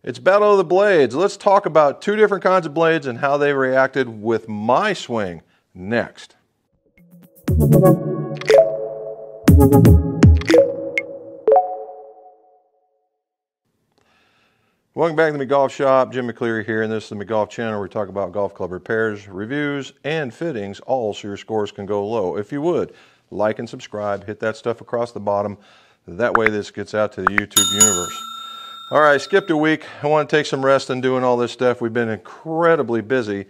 It's Battle of the Blades. Let's talk about two different kinds of blades and how they reacted with my swing next. Welcome back to the McGolf Shop. Jim McCleary here, and this is the McGolf channel where we talk about golf club repairs, reviews, and fittings, all so your scores can go low. If you would, like and subscribe, hit that stuff across the bottom. That way this gets out to the YouTube universe. All right, skipped a week. I want to take some rest and doing all this stuff. We've been incredibly busy,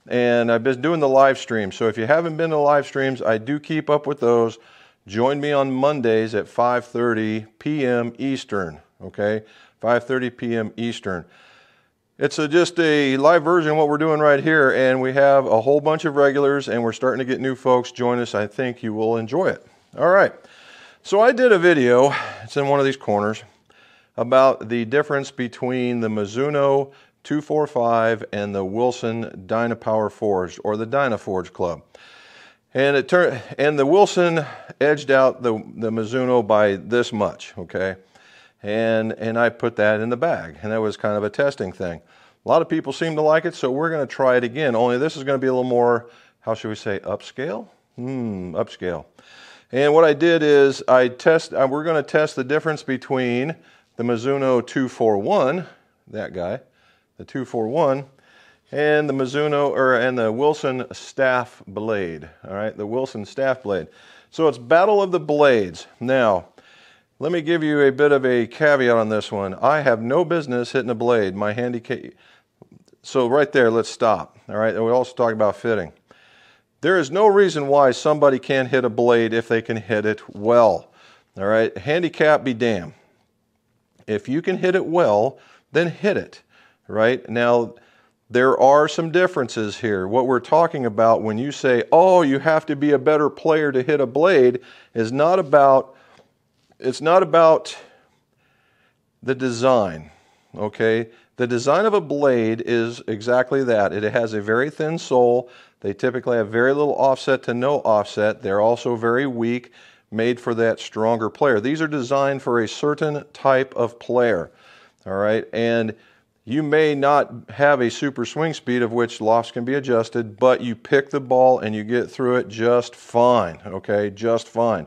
and I've been doing the live streams. So if you haven't been to live streams, I do keep up with those. Join me on Mondays at 5:30 p.m. Eastern, okay? 5:30 p.m. Eastern. It's just a live version of what we're doing right here, and we have a whole bunch of regulars, and we're starting to get new folks join us. I think you will enjoy it. All right. So I did a video, it's in one of these corners, about the difference between the Mizuno 245 and the Wilson Dynapower Forged, or the Dynaforge Club. And the Wilson edged out the Mizuno by this much, okay? And I put that in the bag, and that was kind of a testing thing. A lot of people seem to like it, so we're going to try it again, only this is going to be a little more, how should we say, upscale? Upscale. And what I did is we're going to test the difference between the Mizuno 241, that guy, the 241, and the and the Wilson Staff Blade. All right, the Wilson Staff Blade. So it's Battle of the Blades. Now, let me give you a bit of a caveat on this one. I have no business hitting a blade. My handicap. So right there, let's stop. All right, and we also talk about fitting. There is no reason why somebody can't hit a blade if they can hit it well. All right, handicap be damned. If you can hit it well, then hit it, right? Now, there are some differences here. What we're talking about when you say, oh, you have to be a better player to hit a blade, is not about, it's not about the design, okay? The design of a blade is exactly that. It has a very thin sole. They typically have very little offset to no offset. They're also very weak, made for that stronger player. These are designed for a certain type of player, all right? And you may not have a super swing speed of which lofts can be adjusted, but you pick the ball and you get through it just fine, okay? Just fine.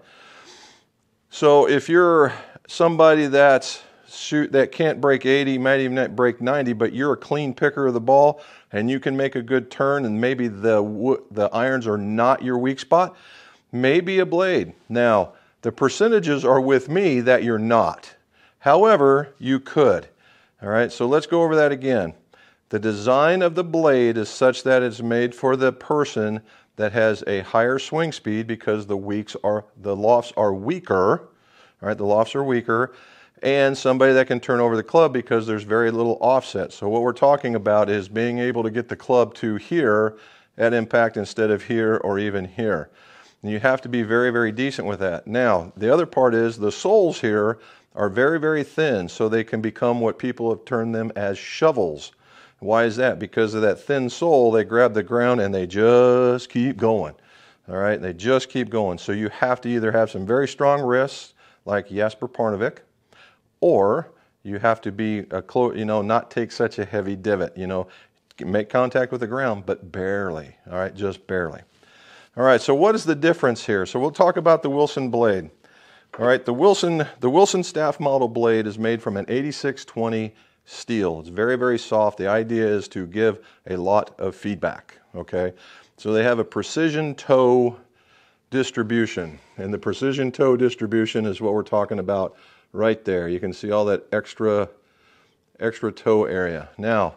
So if you're somebody that can't break 80, might even not break 90, but you're a clean picker of the ball and you can make a good turn and maybe the irons are not your weak spot, maybe a blade. Now, the percentages are with me that you're not. However, you could. All right, so let's go over that again. The design of the blade is such that it's made for the person that has a higher swing speed because the lofts are weaker. All right, the lofts are weaker. And somebody that can turn over the club because there's very little offset. So what we're talking about is being able to get the club to here at impact instead of here or even here. And you have to be very, very decent with that. Now, the other part is the soles here are very, very thin, so they can become what people have termed them as shovels. Why is that? Because of that thin sole, they grab the ground and they just keep going. All right, they just keep going. So you have to either have some very strong wrists, like Jasper Parnevik, or you have to be not take such a heavy divot. Make contact with the ground, but barely. All right, just barely. All right, so what is the difference here? So we'll talk about the Wilson blade. All right, the Wilson staff model blade is made from an 8620 steel. It's very, very soft. The idea is to give a lot of feedback, okay? So they have a precision toe distribution, and the precision toe distribution is what we're talking about right there. You can see all that extra toe area. Now,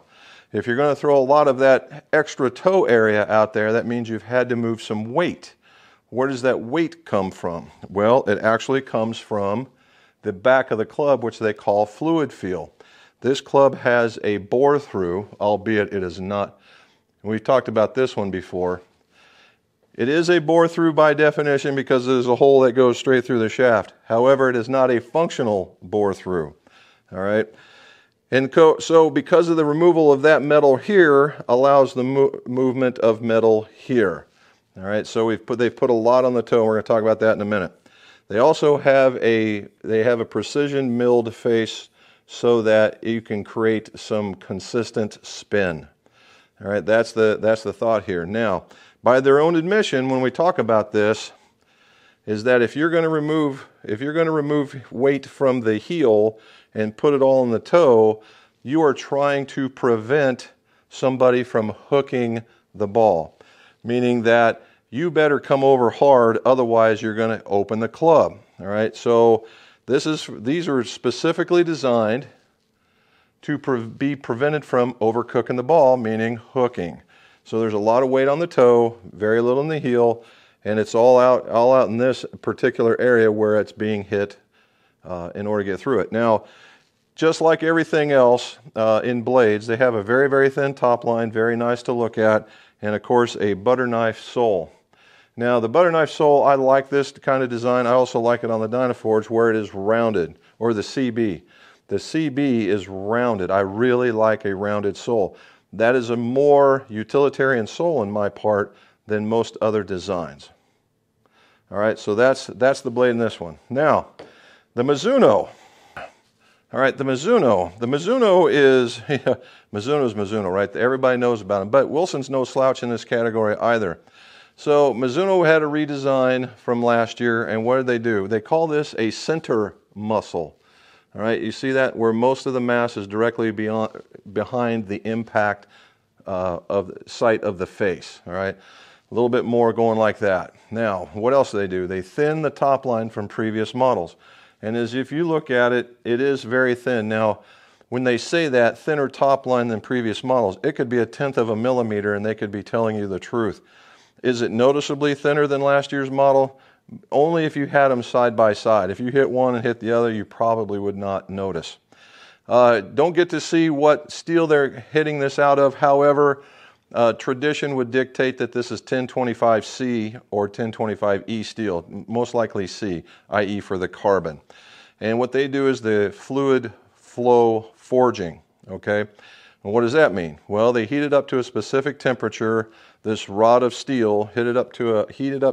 if you're going to throw a lot of that extra toe area out there, that means you've had to move some weight. Where does that weight come from? Well, it actually comes from the back of the club, which they call fluid feel. This club has a bore through, albeit it is not. We've talked about this one before. It is a bore through by definition because there's a hole that goes straight through the shaft. However, it is not a functional bore through. All right. And so because of the removal of that metal here allows the movement of metal here. All right, so they've put a lot on the toe. We're going to talk about that in a minute. They also have a precision milled face so that you can create some consistent spin. All right, that's the thought here. Now, by their own admission, when we talk about this, is that if you're going to remove weight from the heel and put it all in the toe, you are trying to prevent somebody from hooking the ball, meaning that you better come over hard, otherwise you're going to open the club. All right, so these are specifically designed to be prevented from overcooking the ball, meaning hooking. So there's a lot of weight on the toe, very little in the heel, and it's all out in this particular area where it's being hit in order to get through it. Now, just like everything else in blades, they have a very, very thin top line, very nice to look at, and of course a butter knife sole. Now, the butter knife sole, I like this kind of design. I also like it on the Dynaforge where it is rounded, or the CB. The CB is rounded. I really like a rounded sole. That is a more utilitarian sole in my part than most other designs. All right, so that's the blade in this one. Now, the Mizuno. All right, the Mizuno. The Mizuno is, Mizuno's Mizuno, right? Everybody knows about them, but Wilson's no slouch in this category either. So Mizuno had a redesign from last year, and what did they do? They call this a center muscle. All right, you see that? Where most of the mass is directly behind the impact of the site of the face. All right, a little bit more going like that. Now, what else do? They thin the top line from previous models. And as if you look at it, it is very thin. Now, when they say that, thinner top line than previous models, it could be 1/10 of a millimeter and they could be telling you the truth. Is it noticeably thinner than last year's model? Only if you had them side by side. If you hit one and hit the other, you probably would not notice. Don't get to see what steel they're hitting this out of. However, tradition would dictate that this is 1025C or 1025E steel, most likely C, i.e. for the carbon. And what they do is the fluid flow forging, okay? And what does that mean? Well, they heat it up to a specific temperature. This rod of steel heated up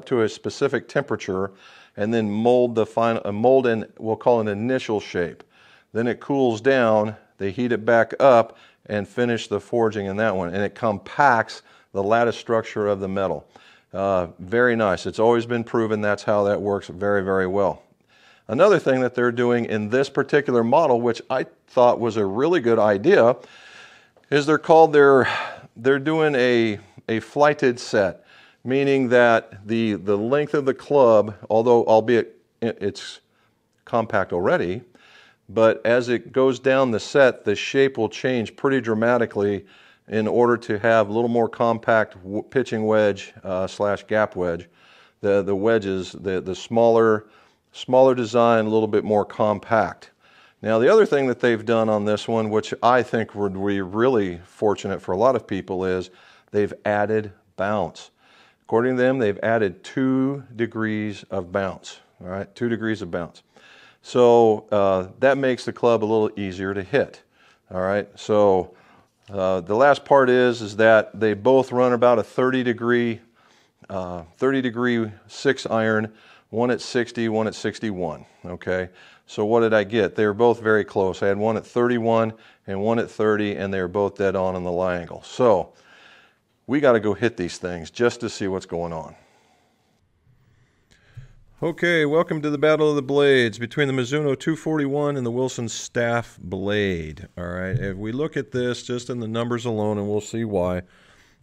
to a specific temperature, and then mold in, we'll call it an initial shape. Then it cools down, they heat it back up and finish the forging in that one, and it compacts the lattice structure of the metal. Very nice. It's always been proven that's how that works very, very well. Another thing that they're doing in this particular model, which I thought was a really good idea, is they're doing a flighted set, meaning that the length of the club, although albeit it's compact already, but as it goes down the set, the shape will change pretty dramatically in order to have a little more compact pitching wedge slash gap wedge. The wedges, the smaller design, a little bit more compact. Now, the other thing that they've done on this one, which I think would be really fortunate for a lot of people, is they've added bounce. According to them, they've added 2 degrees of bounce. All right, 2 degrees of bounce. So that makes the club a little easier to hit. All right, so the last part is that they both run about a 30 degree 6 iron, one at 60, one at 61. Okay, so what did I get? They were both very close. I had one at 31 and one at 30, and they were both dead on the lie angle. So we got to go hit these things just to see what's going on. Okay, welcome to the Battle of the Blades between the Mizuno 241 and the Wilson Staff Blade. All right, if we look at this just in the numbers alone, and we'll see why,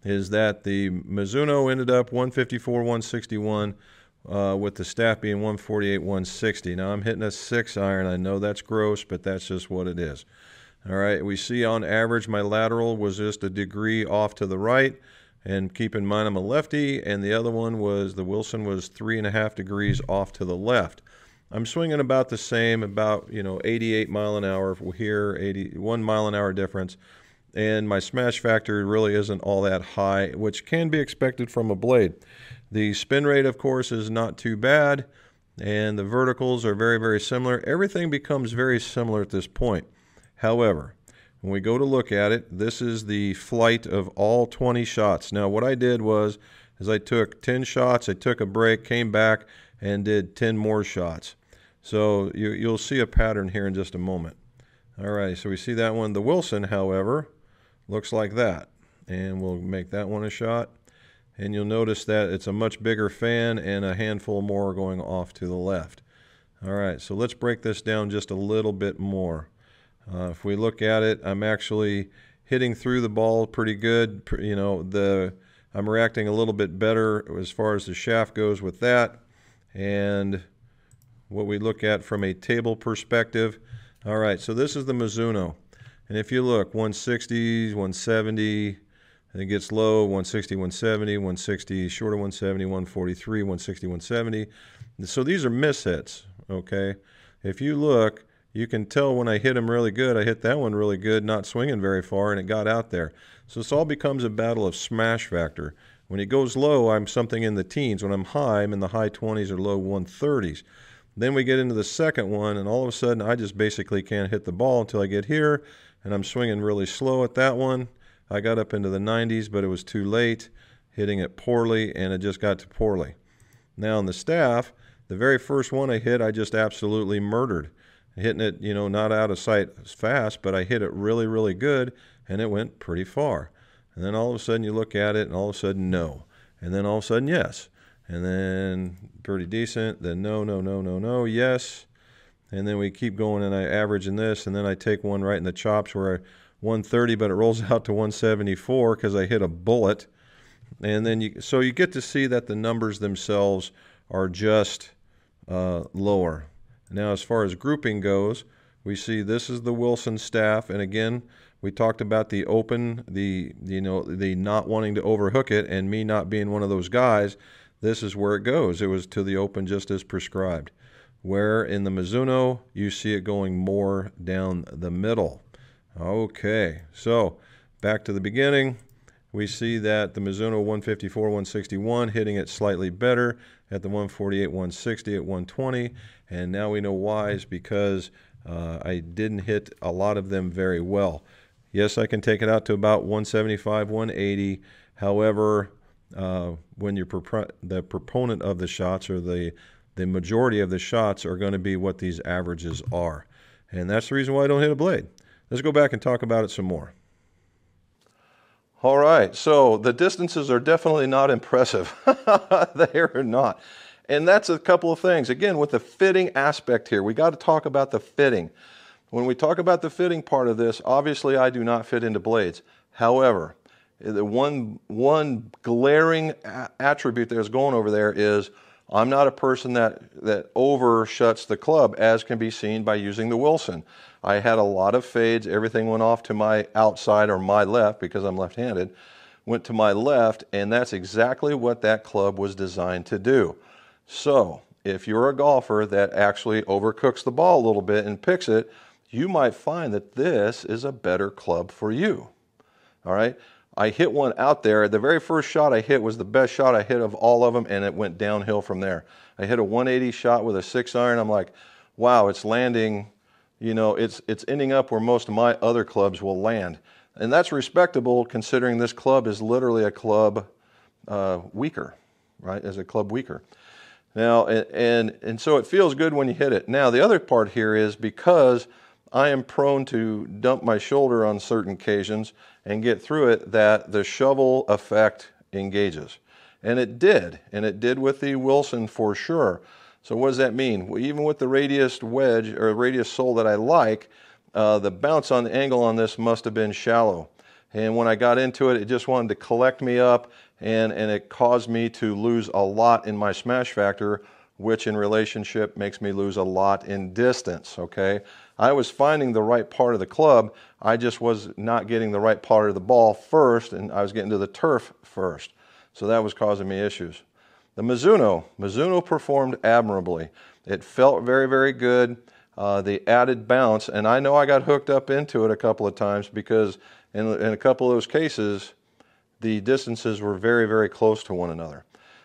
is that the Mizuno ended up 154, 161, with the staff being 148, 160. Now I'm hitting a 6 iron. I know that's gross, but that's just what it is. All right, we see on average my lateral was just a degree off to the right. And keep in mind I'm a lefty, and the other one was, the Wilson was 3.5 degrees off to the left. I'm swinging about the same, about 88 mile an hour here, 81 mile an hour difference. And my smash factor really isn't all that high, which can be expected from a blade. The spin rate, of course, is not too bad, and the verticals are very, very similar. Everything becomes very similar at this point. However, when we go to look at it, this is the flight of all 20 shots. Now, what I did was I took 10 shots, I took a break, came back, and did 10 more shots. So you'll see a pattern here in just a moment. All right, so we see that one. The Wilson, however, looks like that. And we'll make that one a shot. And you'll notice that it's a much bigger fan and a handful more going off to the left. All right, so let's break this down just a little bit more. If we look at it, I'm actually hitting through the ball pretty good. You know, I'm reacting a little bit better as far as the shaft goes with that. And what we look at from a table perspective. All right, so this is the Mizuno. And if you look, 160, 170, and it gets low, 160, 170, 160, short of 170, 143, 160, 170. So these are mishits, okay? If you look, you can tell when I hit them really good, I hit that one really good, not swinging very far, and it got out there. So this all becomes a battle of smash factor. When it goes low, I'm something in the teens. When I'm high, I'm in the high 20s or low 130s. Then we get into the second one, and all of a sudden, I just basically can't hit the ball until I get here, and I'm swinging really slow at that one. I got up into the 90s, but it was too late, hitting it poorly, and it just got to poorly. Now on the staff, the very first one I hit, I just absolutely murdered. Hitting it, you know, not out of sight fast, but I hit it really, really good, and it went pretty far. And then all of a sudden you look at it, and all of a sudden no. And then all of a sudden yes. And then pretty decent, then no, no, no, no, no, yes. And then we keep going, and I average in this, and then I take one right in the chops where 130, but it rolls out to 174 because I hit a bullet. And then so you get to see that the numbers themselves are just lower. Now, as far as grouping goes, we see this is the Wilson staff, and again, we talked about the open, the not wanting to overhook it, and me not being one of those guys. This is where it goes. It was to the open just as prescribed. Where in the Mizuno, you see it going more down the middle. Okay, so back to the beginning. We see that the Mizuno 154, 161 hitting it slightly better at the 148, 160 at 120. And now we know why is because I didn't hit a lot of them very well. Yes, I can take it out to about 175, 180. However, when you're the proponent of the shots, or the majority of the shots are going to be what these averages are. And that's the reason why I don't hit a blade. Let's go back and talk about it some more. All right, so the distances are definitely not impressive. They are not. And that's a couple of things. Again, with the fitting aspect here, we got to talk about the fitting. When we talk about the fitting part of this, obviously I do not fit into blades. However, the one glaring attribute that's going over there is I'm not a person that overshuts the club, as can be seen by using the Wilson. I had a lot of fades. Everything went off to my outside, or my left, because I'm left-handed, went to my left, and that's exactly what that club was designed to do. So if you're a golfer that actually overcooks the ball a little bit and picks it, you might find that this is a better club for you. All right? I hit one out there. The very first shot I hit was the best shot I hit of all of them, and it went downhill from there. I hit a 180 shot with a 6-iron. I'm like, wow, it's landing, you know, it's ending up where most of my other clubs will land. And that's respectable, considering this club is literally a club weaker, right? As a club weaker. Now, and so it feels good when you hit it. Now, the other part here is because I am prone to dump my shoulder on certain occasions and get through it, that the shovel effect engages. And it did with the Wilson for sure. So what does that mean? Well, even with the radius wedge, or radius sole that I like, the bounce on the angle on this must have been shallow. And when I got into it, it just wanted to collect me up, and it caused me to lose a lot in my smash factor, which in relationship makes me lose a lot in distance, okay? I was finding the right part of the club, I just was not getting the right part of the ball first, and I was getting to the turf first. So that was causing me issues. The Mizuno performed admirably. It felt very, very good. The added bounce, and I know I got hooked up into it a couple of times because in a couple of those cases, the distances were very, very close to one another.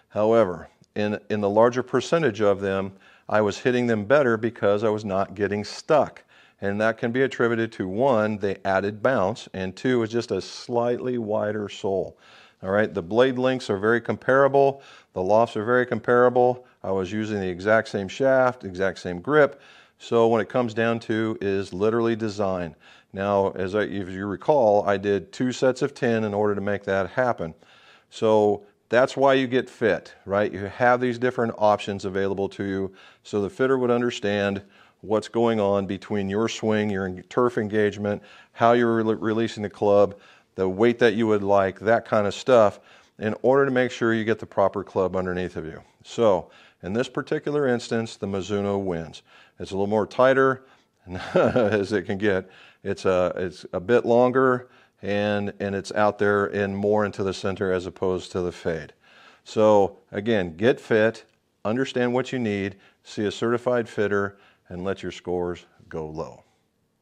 However, in the larger percentage of them, I was hitting them better because I was not getting stuck. And that can be attributed to, one, the added bounce, and two, is just a slightly wider sole. All right, the blade lengths are very comparable. The lofts are very comparable. I was using the exact same shaft, exact same grip. So when it comes down to is literally design. Now, if you recall, I did 2 sets of 10 in order to make that happen. So that's why you get fit, right? You have these different options available to you so the fitter would understand what's going on between your swing, your turf engagement, how you're releasing the club, the weight that you would like, that kind of stuff, in order to make sure you get the proper club underneath of you. So in this particular instance, the Mizuno wins. It's a little more tighter as it can get. It's a bit longer, and it's out there and more into the center as opposed to the fade. So again, get fit, understand what you need, see a certified fitter, and let your scores go low.